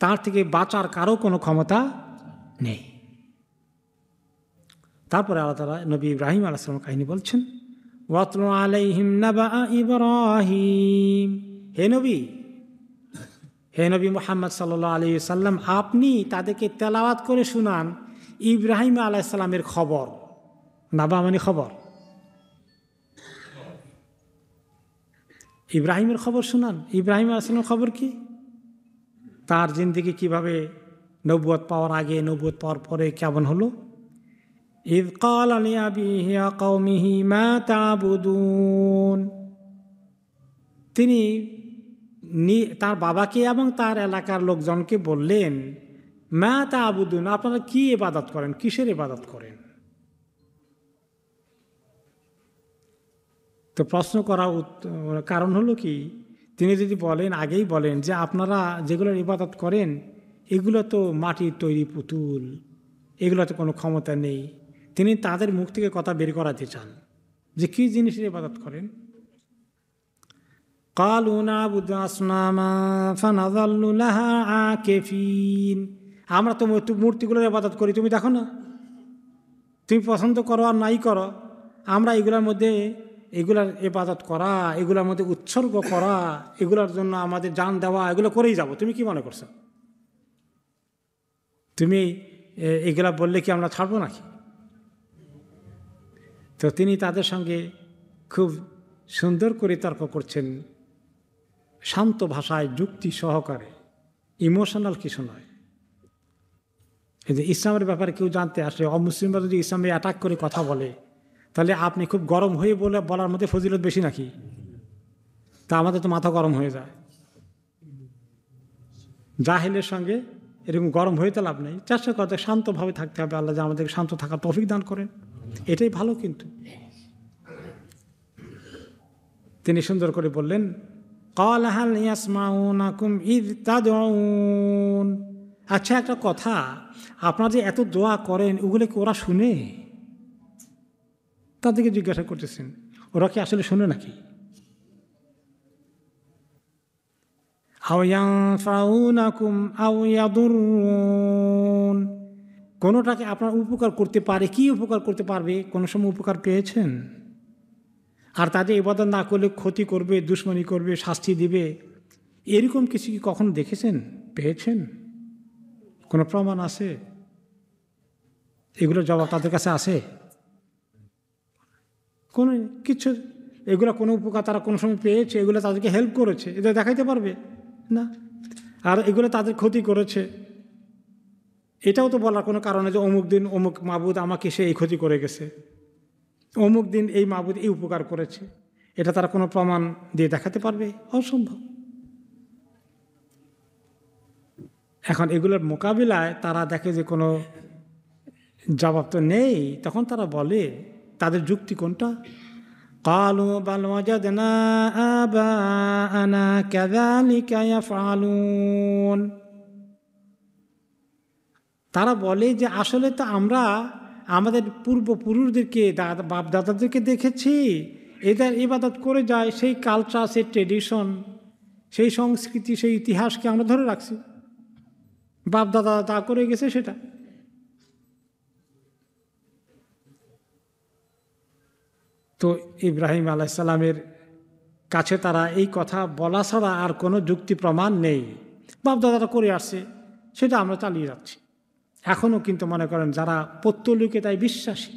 তার থেকে বাঁচার কারো কোনো ক্ষমতা নেই। তারপরে আল্লাহ তাআলা নবী ইব্রাহিম আলাইহিস সালামের কাহিনী বলছেন, ওয়াতলু আলাইহিম নাবা ইব্রাহিম, হে নবী মুহাম্মদ সাল্লাল্লাহু আলাইহি সাল্লাম, আপনি তাদেরকে তেলাওয়াত করে শুনান ইব্রাহিম আলাইহিস সালামের খবর। নাবা মানে খবর, ইব্রাহিমের খবর শুনান। ইব্রাহিম আলাইহিস সালামের খবর কি? তার জিন্দেগি কিভাবে নবুয়ত পাওয়ার আগে, নবুয়ত পাওয়ার পরে কেমন হলো। ইয ক্বালা লিআবিহি ইয়া কওমিহি মা তা'বুদুন, তিনি তার বাবাকে এবং তার এলাকার লোকজনকে বললেন, মা তা'বুদুন, আপনারা কি ইবাদত করেন, কিসের ইবাদত করেন? তো প্রশ্ন করা কারণ হলো কি, তিনি যদি বলেন, আগেই বলেন যে আপনারা যেগুলোর ইবাদত করেন এগুলো তো মাটির তৈরি পুতুল, এগুলোতে কোনো ক্ষমতা নেই। তিনি তাদের মুখ থেকে কথা বের করাতে চান যে কী জিনিসের ইবাদত করেন। ক্বালু না'বুদু আসনামা ফানাযাল্লু লাহা আকিফিন, আমরা তো মূর্তিগুলোর ইবাদত করি, তুমি দেখো না, তুমি পছন্দ করো আর নাই করো, আমরা এগুলোর মধ্যে এগুলার ইবাদত করা, এগুলোর মধ্যে উৎসর্গ করা, এগুলোর জন্য আমাদের জান দেওয়া, এগুলো করেই যাব। তুমি কি মনে করছো তুমি এগুলা বললে কি আমরা ছাড়বো নাকি? তো তিনি তাদের সঙ্গে খুব সুন্দর করে তর্ক করছেন, শান্ত ভাষায়, যুক্তি সহকারে, ইমোশনাল কিছু নয়। এই যে ইসলামের ব্যাপারে কেউ জানতে আসলে, অমুসলিমরা যদি ইসলামে অ্যাটাক করে কথা বলে, তাহলে আপনি খুব গরম হয়ে বলার মধ্যে ফজিলত বেশি নাকি? তা আমাদের তো মাথা গরম হয়ে যায়। জাহেলের সঙ্গে এরকম গরম হয়ে তো লাভ নেই। চেষ্টা করতে শান্তভাবে থাকতে হবে। আল্লাহ যে আমাদেরকে শান্ত থাকার তৌফিক দান করেন, এটাই ভালো। কিন্তু তিনি সুন্দর করে বললেন, ক্বালা হাল ইয়াসমাউনাকুম ইয তাদউন, আচ্ছা একটা কথা, আপনারা যে এত দোয়া করেন ওগুলো কি ওরা শুনে? তাদেরকে জিজ্ঞাসা করতেছেন, ওরা কি আসলে শুনে নাকি? আও ইয়ানফাউনাকুম আও ইয়াদুররুন, কোনোটাকে আপনার উপকার করতে পারে, কি উপকার করতে পারবে? কোনো সময় উপকার পেয়েছেন? আর তাদের ইবাদত না করলে ক্ষতি করবে, দুশ্মনী করবে, শাস্তি দিবে, এরকম কিছু কি কখনো দেখেছেন, পেয়েছেন? কোনো প্রমাণ আছে? এগুলোর জবাব তাদের কাছে আছে? কোনো কিছু, এগুলো কোনো উপকার তারা কোনো সময় পেয়েছে, এগুলো তাদেরকে হেল্প করেছে, এটা দেখাইতে পারবে না। আর এগুলো তাদের ক্ষতি করেছে, এটাও তো বলার কোনো কারণে যে অমুক দিন অমুক মাবুদ আমাকে সে এই ক্ষতি করে গেছে, অমুক দিন এই মাবুদ এই উপকার করেছে, এটা তারা কোনো প্রমাণ দিয়ে দেখাতে পারবে? অসম্ভব। এখন এগুলোর মোকাবিলায় তারা দেখে যে কোনো জবাব তো নেই, তখন তারা বলে, তাদের যুক্তি কোনটা? ক্বালু বাল ওয়াজাদনা আবাআনা কাযালিকা ইয়াফআলুন, তারা বলে যে আসলে তো আমরা আমাদের পূর্বপুরুষদেরকে, বাপ দাদাদেরকে দেখেছি এদের ইবাদত করে যায়, সেই কালচার, সেই ট্রেডিশন, সেই সংস্কৃতি, সেই ইতিহাসকে আমরা ধরে রাখছি, বাপ দাদা তা করে গেছে সেটা। তো ইব্রাহিম আলাইসাল্লামের কাছে তারা এই কথা বলা ছাড়া আর কোনো যুক্তি প্রমাণ নেই, বাপ দাদারা করে আসছে সেটা আমরা চালিয়ে যাচ্ছি। এখনও কিন্তু মনে করেন যারা পৌত্তলিকে তাই বিশ্বাসী,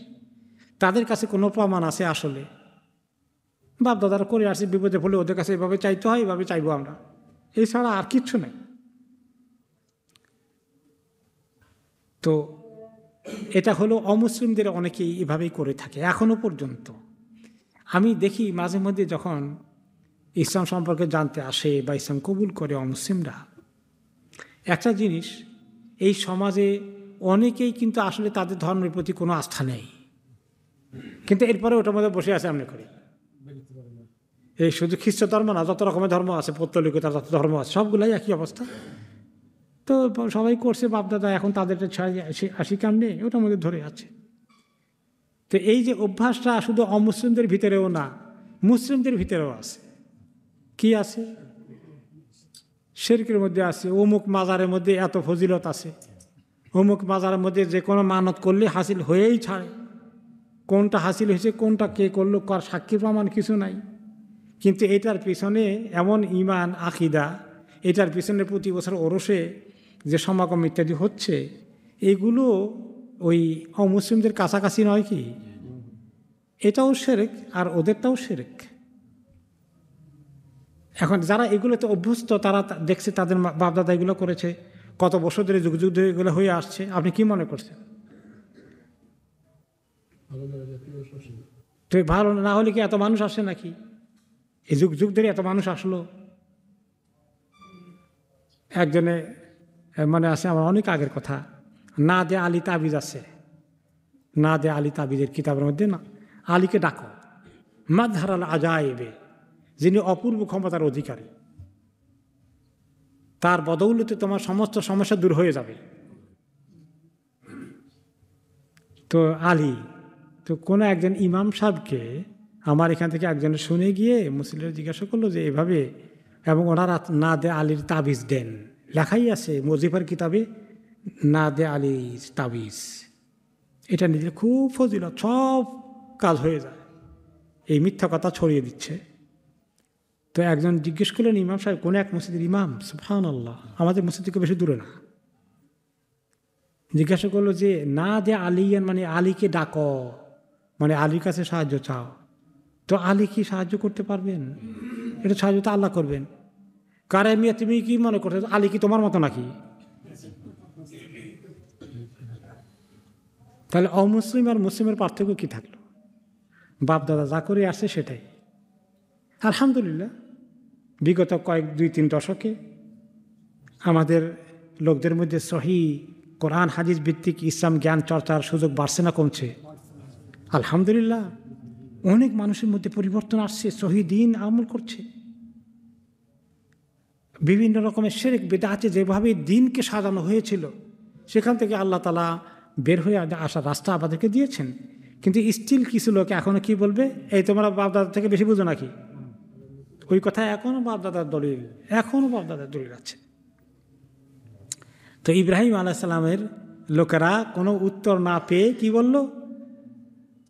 তাদের কাছে কোনো প্রমাণ আছে আসলে বাপ দাদারা করে আসছে, বিপদে পড়লে ওদের কাছে এভাবে চাইতে হয়, এভাবে চাইবো আমরা, এছাড়া আর কিচ্ছু নেই। তো এটা হলো অমুসলিমদের অনেকেই এভাবেই করে থাকে এখনও পর্যন্ত। আমি দেখি মাঝে মধ্যে যখন ইসলাম সম্পর্কে জানতে আসে বা ইসলাম কবুল করে অমুসলিমরা, একটা জিনিস, এই সমাজে অনেকেই কিন্তু আসলে তাদের ধর্মের প্রতি কোনো আস্থা নেই, কিন্তু এরপরে ওটার মধ্যে বসে আছে আমরা করি। এই শুধু খ্রিস্ট ধর্ম না, যত রকমের ধর্ম আছে, পৌত্তলিকতার যত ধর্ম আছে সবগুলাই একই অবস্থা। তো সবাই করছে বাপদাদা, এখন তাদেরটা আসি কামনে ওটার মধ্যে ধরে আছে। তো এই যে অভ্যাসটা শুধু অমুসলিমদের ভিতরেও না, মুসলিমদের ভিতরেও আছে। কি আছে? শিরকের মধ্যে আছে, অমুক মাজারের মধ্যে এত ফজিলত আছে, অমুক মাজারের মধ্যে যে কোনো মানত করলে হাসিল হয়েই ছাড়ে, কোনটা হাসিল হয়েছে কোনটা কে করলো কার সাক্ষী প্রমাণ কিছু নাই। কিন্তু এটার পিছনে এমন ইমান আকিদা, এটার পিছনে প্রতি বছর ওরসে যে সমাগম ইত্যাদি হচ্ছে, এগুলো ওই অমুসলিমদের কাছাকাছি নয় কি? এটাও শিরক আর ওদেরটাও শিরক। এখন যারা এগুলোতে অভ্যস্ত, তারা দেখছে তাদের বাপদাদা এগুলো করেছে, কত বছর ধরে যুগ যুগ ধরে এগুলো হয়ে আসছে। আপনি কি মনে করছেন? তো ভালো না হলে কি এত মানুষ আসে নাকি? এই যুগ যুগ ধরে এত মানুষ আসলো, একজনে মানে আছে আমার অনেক আগের কথা, না দে আলী তাবিজ আছে, না দে আলী তাবিজের কিতাবের মধ্যে না, আলীকে ডাকো মাযহারাল আজায়েবে, যিনি অপূর্ব ক্ষমতার অধিকারী, তার বদৌলতে তোমার সমস্ত সমস্যা দূর হয়ে যাবে। তো আলী, তো কোনো একজন ইমাম সাহেবকে আমার এখান থেকে একজন শুনে গিয়ে মুসলিমরা জিজ্ঞাসা করলো যে এভাবে, এবং ওনারা না দে আলীর তাবিজ দেন, লেখাই আছে মজিফার কিতাবে না দে আলীর তাবিজ, এটা নিলে খুব ফজিলত, সব কাজ হয়ে যায়, এই মিথ্যা কথা ছড়িয়ে দিচ্ছে। তো একজন জিজ্ঞেস করলেন ইমাম সাহেব, কোন এক মসজিদের ইমাম, সুবহানাল্লাহ, আমাদের মসজিদ থেকে বেশি দূরে না, জিজ্ঞাসা করলো যে না দে আলিয়ান মানে আলীকে ডাকো, মানে আলীর কাছে সাহায্য চাও, তো আলী কি সাহায্য করতে পারবেন? এটা সাহায্য তো আল্লাহ করবেন। কারে মিয়া তুমি কি মনে করছো আলী কি তোমার মতো নাকি? তাহলে অমুসলিম আর মুসলিমের পার্থক্য কি থাকলো? বাপ দাদা যা করে আসছে সেটাই। আলহামদুলিল্লাহ বিগত কয়েক 2-3 দশকে আমাদের লোকদের মধ্যে সহি কোরআন হাদিস ভিত্তিক ইসলাম জ্ঞান চর্চার সুযোগ বাড়ছে না কমছে? আলহামদুলিল্লাহ অনেক মানুষের মধ্যে পরিবর্তন আসছে, সহি দিন আমল করছে। বিভিন্ন রকমের শিরক বিদআতে যেভাবে দিনকে সাজানো হয়েছিল সেখান থেকে আল্লাহ তাআলা বের হয়ে আসার রাস্তা আমাদেরকে দিয়েছেন। কিন্তু স্টিল কিছু লোক এখনো কি বলবে, এই তোমরা বাপদাদা থেকে বেশি বুঝো নাকি? ওই কথা এখনো বাপদাদার দলিল, এখনো বাপদাদার দলিল আছে। তো ইব্রাহিম আলাইহিস সালামের লোকেরা কোনো উত্তর না পেয়ে কি বলল,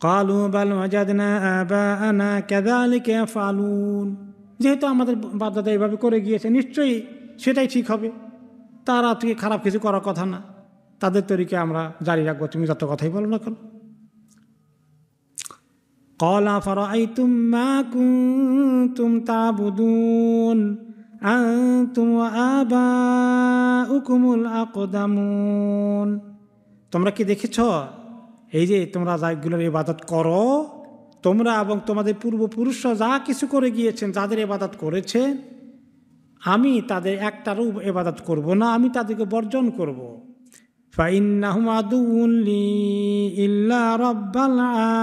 ক্বালু বাল ওয়াজাদনা আবাআনা কাযালিকা ইয়াফআলুন, যেহেতু আমাদের বাপদাদা এইভাবে করে গিয়েছে নিশ্চয়ই সেটাই ঠিক হবে, তারা থেকে খারাপ কিছু করার কথা না, তাদের তরিকে আমরা জারি রাখবো, তুমি যত কথাই বলো না কেন। ক্বালা ফারাআইতুম মা কুনতুম তা'বুদুন আনতুম ওয়া আবাউকুমুল আকদামুন, তোমরা কি দেখেছ এই যে তোমরা যাগুলোর ইবাদত করো, তোমরা এবং তোমাদের পূর্বপুরুষরা যা কিছু করে গিয়েছেন, যাদের ইবাদত করেছে, আমি তাদের একটারও ইবাদত করব না, আমি তাদেরকে বর্জন করব। ফাইন্নাহুম আদুউন লি ইল্লা রাব্বাল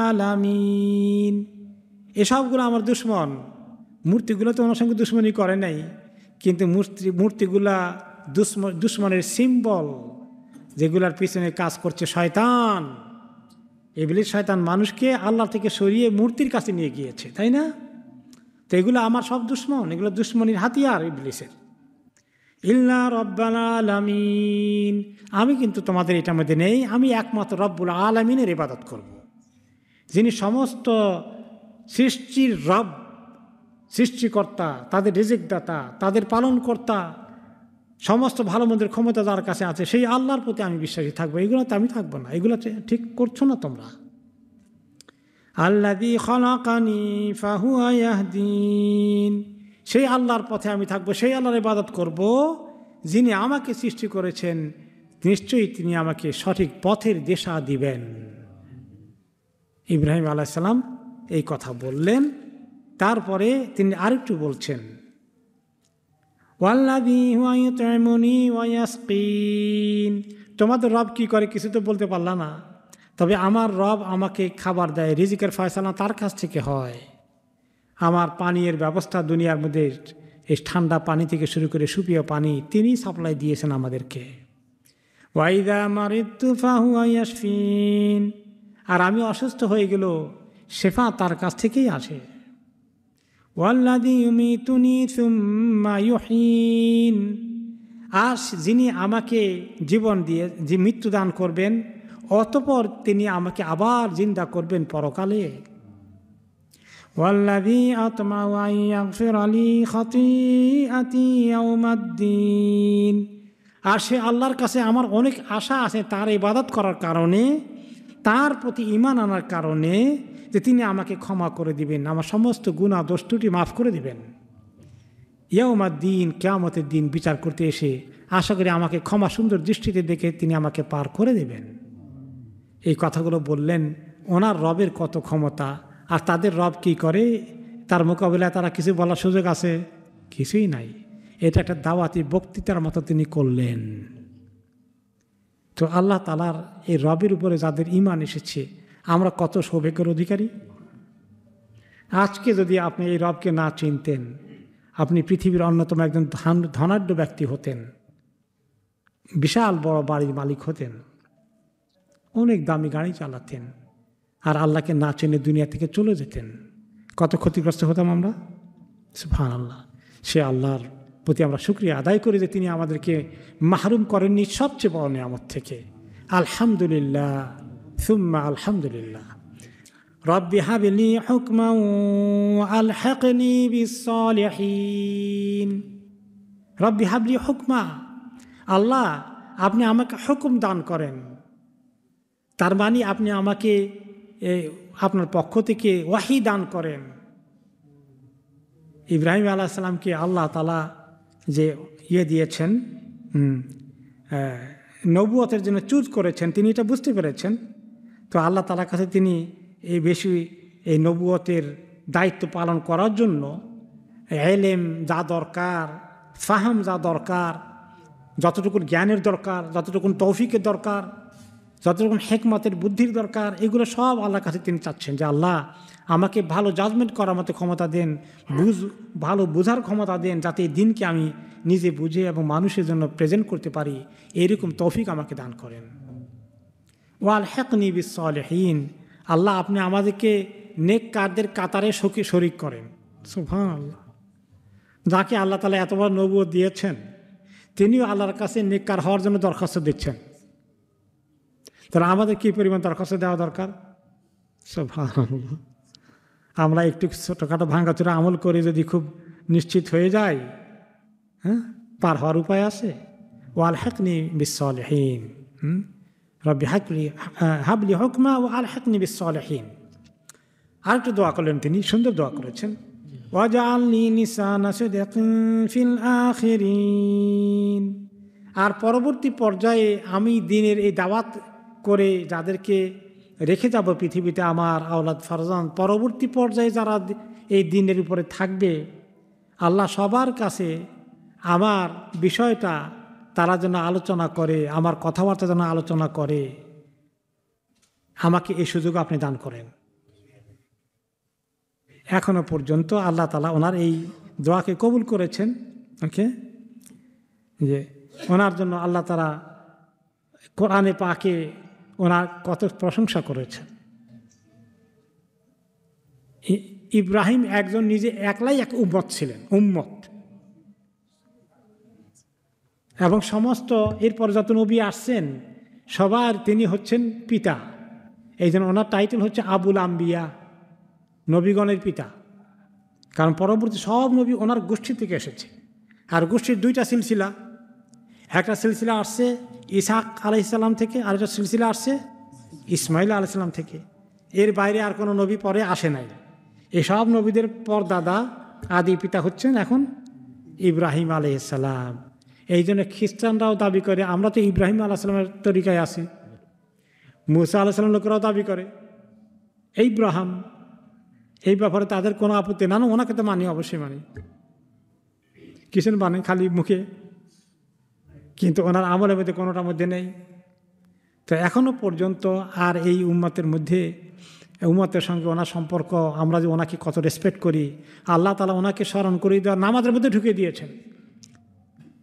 আলামিন, এসবগুলো আমার দুশ্মন। মূর্তিগুলো তো ওনার সঙ্গে দুশ্মনী করে নাই, কিন্তু মূর্তিগুলা দুশ্মনের সিম্বল, যেগুলার পিছনে কাজ করছে শয়তান। ইবলিস শয়তান মানুষকে আল্লাহ থেকে সরিয়ে মূর্তির কাছে নিয়ে গিয়েছে, তাই না? তো এগুলো আমার সব দুশ্মন, এগুলো দুশ্মনীর হাতিয়ার ইবলিসের। ইল্লা রব্বাল আলামিন, আমি কিন্তু তোমাদের এটার মধ্যে নেই, আমি একমাত্র রব্বুল আলামিনের ইবাদত করব, যিনি সমস্ত সৃষ্টির রব, সৃষ্টিকর্তা, তাদের রিজিকদাতা, তাদের পালনকর্তা, সমস্ত ভালো মন্দের ক্ষমতা যার কাছে আছে, সেই আল্লাহর প্রতি আমি বিশ্বাসী থাকবো। এগুলোতে আমি থাকবো না, এগুলো ঠিক করছো না তোমরা। আল্লাযী খালাকানি ফাহুয়া ইয়াহদিন, সেই আল্লাহর পথে আমি থাকবো, সেই আল্লাহর ইবাদত করব যিনি আমাকে সৃষ্টি করেছেন, নিশ্চয়ই তিনি আমাকে সঠিক পথের দিশা দিবেন। ইব্রাহিম আলাইহিস সালাম এই কথা বললেন। তারপরে তিনি আরেকটু বলছেন, ওয়াল্লাযী হুয়া ইউতঈমুনি ওয়া ইয়াসকিন, তোমাদের রব কি করে কিছু তো বলতে পারলা না, তবে আমার রব আমাকে খাবার দেয়, রিজিকের ফয়সালা তার কাছ থেকে হয়। আমার পানীয়ের ব্যবস্থা দুনিয়ার মধ্যে এই ঠান্ডা পানি থেকে শুরু করে সুপেয় পানি তিনি সাপ্লাই দিয়েছেন আমাদেরকে। ওয়াইদা মারিদতু ফাহুয়া ইয়াশফিন, আর আমি অসুস্থ হয়ে গেল শেফা তার কাছ থেকেই আসে। ওয়াল্লাযী ইউমিতুনি সুম্মা ইউহয়িন, আর যিনি আমাকে জীবন দিয়ে যে মৃত্যুদান করবেন, অতঃপর তিনি আমাকে আবার জিন্দা করবেন পরকালে। ওয়াল্লাযী আতমাউ আন ইয়াগফিরা লি খাতীআতি ইয়াউমাদ্দিন, আর সে আল্লাহর কাছে আমার অনেক আশা আছে তার ইবাদত করার কারণে, তার প্রতি ঈমান আনার কারণে, যে তিনি আমাকে ক্ষমা করে দিবেন, আমার সমস্ত গুনাহ দোষ ত্রুটি মাফ করে দিবেন। ইয়াউমাদ্দিন, কিয়ামতের দিন বিচার করতে এসে আশা করি আমাকে ক্ষমা সুন্দর দৃষ্টিতে দেখে তিনি আমাকে পার করে দেবেন। এই কথাগুলো বললেন। ওনার রবের কত ক্ষমতা, আর তাদের রব কি করে, তার মোকাবিলায় তারা কিছু বলার সুযোগ আছে? কিছুই নাই। এটা একটা দাওয়াতি বক্তৃতার মতো তিনি করলেন। তো আল্লাহ তাআলার এই রবের উপরে যাদের ঈমান এসেছে, আমরা কত সৌভাগ্যের অধিকারী। আজকে যদি আপনি এই রবকে না চিনতেন, আপনি পৃথিবীর অন্যতম একজন ধনাঢ্য ব্যক্তি হতেন, বিশাল বড় বাড়ির মালিক হতেন, অনেক দামি গাড়ি চালাতেন, আর আল্লাহকে না চিনে দুনিয়া থেকে চলে যেতেন। কত ক্ষতিগ্রস্ত হতাম আমরা। সুবহানাল্লাহ। সে আল্লাহর প্রতি আমরা শুকরিয়া আদায় করি যে তিনি আমাদেরকে মাহরুম করেননি সবচেয়ে বড় নিয়ামত থেকে। আলহামদুলিল্লাহ, সুম্মা আলহামদুলিল্লাহ। রব্বি হাবলি হুকমান ওয়া আলহিকনি বিস-সালিহিন। রব্বি হাবলি হুকমা, আল্লাহ আপনি আমাকে হুকুম দান করেন। তার মানে আপনি আমাকে আপনার পক্ষ থেকে ওয়াহি দান করেন। ইব্রাহিম আলাইহিস সালামকে আল্লাহ তাআলা যে দিয়েছেন, নবুয়তের জন্য চুজ করেছেন, তিনি এটা বুঝতে পেরেছেন। তো আল্লাহ তাআলার কাছে তিনি এই নবুয়তের দায়িত্ব পালন করার জন্য ইলম যা দরকার, ফাহাম যা দরকার, যতটুকু জ্ঞানের দরকার, যতটুকু তৌফিকের দরকার, যতটুকু হিকমতের বুদ্ধির দরকার, এগুলো সব আল্লাহর কাছে তিনি চাচ্ছেন যে আল্লাহ আমাকে ভালো জাজমেন্ট করার মতো ক্ষমতা দেন, ভালো বোঝার ক্ষমতা দেন, যাতে এই দিনকে আমি নিজে বুঝে এবং মানুষের জন্য প্রেজেন্ট করতে পারি, এইরকম তৌফিক আমাকে দান করেন। ওয়ালহিকনি বিস-সালিহিন, আল্লাহ আপনি আমাদেরকে নেককারদের কাতারে শরীক করেন। সুবহানাল্লাহ। যাকে আল্লাহ তাআলা এতবার নবুয়ত দিয়েছেন, তিনিও আল্লাহর কাছে নেককার হওয়ার জন্য দরখাস্ত দিচ্ছেন। তাহলে আমাদের কী পরিমাণ দরখাস্ত দেওয়া দরকার। সুবহানাল্লাহ। আমরা একটু ছোটোখাটো ভাঙাচোরা আমল করে যদি খুব নিশ্চিত হয়ে যায়, হ্যাঁ, পার হওয়ার উপায় আছে। ওয়ালহিকনি বিস-সালিহিন, রব্বি হাবলি হুকমা ওয়া আলহিকনি বিস-সালিহিন। আরেকটু দোয়া করলেন তিনি, সুন্দর দোয়া করেছেন, ওয়াজআলনি লিসানা সিদকিন ফিল আখিরিন। আর পরবর্তী পর্যায়ে আমি দিনের এই দাওয়াত করে যাদেরকে রেখে যাব পৃথিবীতে, আমার আওলাদ ফারজান, পরবর্তী পর্যায়ে যারা এই দিনের উপরে থাকবে, আল্লাহ সবার কাছে আমার বিষয়টা তারা যেন আলোচনা করে, আমার কথাবার্তা যেন আলোচনা করে, আমাকে এই সুযোগ আপনি দান করেন। এখনো পর্যন্ত আল্লাহ তাআলা ওনার এই দোয়াকে কবুল করেছেন। ওকে, যে ওনার জন্য আল্লাহ তাআলা কোরআনে পাকে ওনার কত প্রশংসা করেছেন। ইব্রাহিম একজন নিজে একলাই এক উম্মত ছিলেন, উম্মত, এবং সমস্ত এরপর যত নবী আসছেন সবার তিনি হচ্ছেন পিতা। এই জন্য ওনার টাইটেল হচ্ছে আবুল আম্বিয়া, নবীগণের পিতা। কারণ পরবর্তী সব নবী ওনার গোষ্ঠী থেকে এসেছে। আর গোষ্ঠীর দুইটা সিলসিলা, একটা সিলসিলা আসছে ইসহাক আলাইহিস সালাম থেকে, আর একটা সিলসিলা আসছে ইসমাইল আলাইহিস সালাম থেকে। এর বাইরে আর কোনো নবী পরে আসে নাই। এসব নবীদের পরদাদা আদি পিতা হচ্ছেন এখন ইব্রাহিম আলাইহিস সালাম। এই জন্য খ্রিস্টানরাও দাবি করে আমরা তো ইব্রাহিম আলাইহিস সালামের তরিকায় আছি, মুসা আলাইহিস সালাম লোকেরাও দাবি করে ইব্রাহিম। এই ব্যাপারে তাদের কোনো আপত্তি না, ওনাকে তো মানি, অবশ্যই মানি। কিসের মানে খালি মুখে, কিন্তু ওনার আমলের মধ্যে কোনোটার মধ্যে নেই। তো এখনও পর্যন্ত আর এই উম্মতের মধ্যে, উম্মতের সঙ্গে ওনার সম্পর্ক, আমরা যে ওনাকে কত রেসপেক্ট করি, আল্লাহ তাআলা ওনাকে স্মরণ করে দেওয়ার নামাজের মধ্যে ঢুকে দিয়েছেন।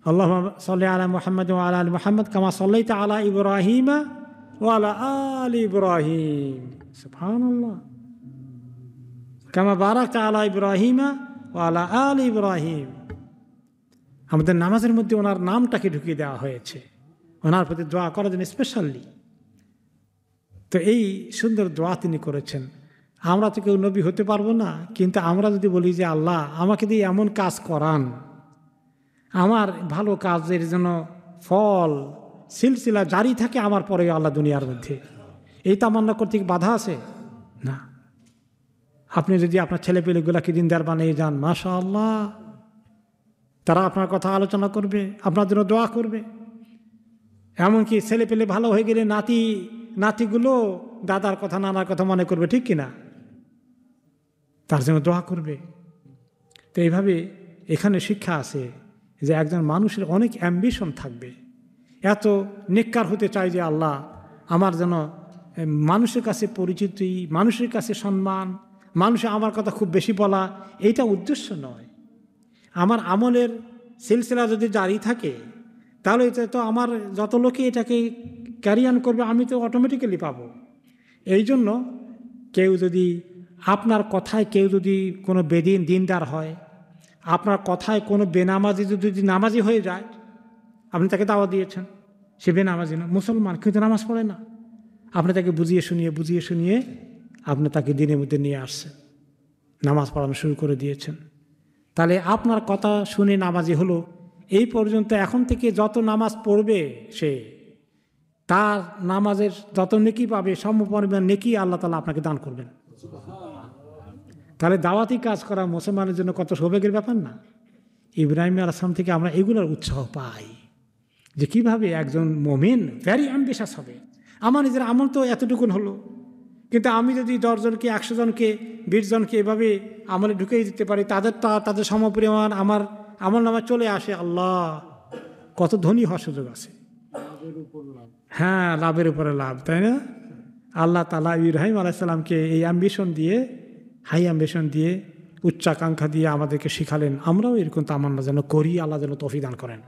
আল্লাহুম্মা সাল্লি আলা মুহাম্মাদ ওয়া আলা আলি মুহাম্মাদ কামা সাল্লাইতা আলা ইব্রাহিম ওয়া আলা আলি ইব্রাহিম, সুবহানাল্লাহ, কামা বারাকতা আলা ইব্রাহিম ওয়া আলা আলি ইব্রাহিম। আমাদের নামাজের মধ্যে ওনার নামটাকে ঢুকিয়ে দেওয়া হয়েছে, ওনার প্রতি দোয়া করার জন্য স্পেশালি। তো এই সুন্দর দোয়া তিনি করেছেন। আমরা তো কেউ নবী হতে পারবো না, কিন্তু আমরা যদি বলি যে আল্লাহ আমাকে দিয়ে এমন কাজ করান, আমার ভালো কাজের জন্য ফল সিলসিলা জারি থাকে আমার পরে আল্লাহ দুনিয়ার মধ্যে, এই তামান্না করতে বাধা আছে না। আপনি যদি আপনার ছেলেপেলেগুলাকে দিনদার বানিয়ে যান, মাশাআল্লাহ, তারা আপনার কথা আলোচনা করবে, আপনার জন্য দোয়া করবে। এমনকি ছেলেপেলে ভালো হয়ে গেলে নাতিগুলো দাদার কথা নানার কথা মনে করবে, ঠিক কিনা, তার জন্য দোয়া করবে। তো এইভাবে এখানে শিক্ষা আছে যে একজন মানুষের অনেক অ্যাম্বিশন থাকবে, এত নেককার হতে চায় যে আল্লাহ আমার যেন মানুষের কাছে পরিচিতি, মানুষের কাছে সম্মান, মানুষে আমার কথা খুব বেশি বলা, এইটা উদ্দেশ্য নয়। আমার আমলের সিলসিলা যদি জারি থাকে তাহলে এটা তো আমার যত লোকে এটাকে ক্যারি অন করবে আমি তো অটোমেটিক্যালি পাবো। এই জন্য কেউ যদি আপনার কথায় কেউ যদি কোনো বেদিন দিনদার হয়, আপনার কথায় কোনো বেনামাজি যদি নামাজি হয়ে যায়, আপনি তাকে দাওয়াত দিয়েছেন, সে বেনামাজি না, মুসলমান কিন্তু নামাজ পড়ে না, আপনি তাকে বুঝিয়ে শুনিয়ে আপনি তাকে দিনের মধ্যে নিয়ে আসছেন, নামাজ পড়ানো শুরু করে দিয়েছেন। তাহলে আপনার কথা শুনে নামাজি হলো, এই পর্যন্ত এখন থেকে যত নামাজ পড়বে সে, তার নামাজের যত নেকি পাবে সমপরিমাণ নেকি আল্লাহ তাআলা আপনাকে দান করবেন। তাহলে দাওয়াতি কাজ করা মুসলমানের জন্য কত সৌভাগ্যের ব্যাপার না? ইব্রাহিম আলাইহিস সালাম থেকে আমরা এগুলোর উৎসাহ পাই যে কিভাবে একজন মুমিন ভেরি অ্যাম্বিশাস হবে। আমার নিজের আমল তো এতটুকুন হলো, কিন্তু আমি যদি 10 জনকে 100 জনকে 20 জনকে এভাবে আমলে ঢুকিয়ে দিতে পারি, তাদের সমপরিমাণ আমার আমল নামায় চলে আসে, আল্লাহ কত ধনী হওয়ার সুযোগ আছে। হ্যাঁ, লাভের উপরে লাভ, তাই না? আল্লাহ তাআলা ইব্রাহিম আলাইহিস সালামকে এই অ্যাম্বিশন দিয়ে, হাই অ্যাম্বিশন দিয়ে, উচ্চাকাঙ্ক্ষা দিয়ে আমাদেরকে শিখালেন। আমরাও এরকম তামান্না যেন করি, আল্লাহ যেন তৌফিক দান করেন।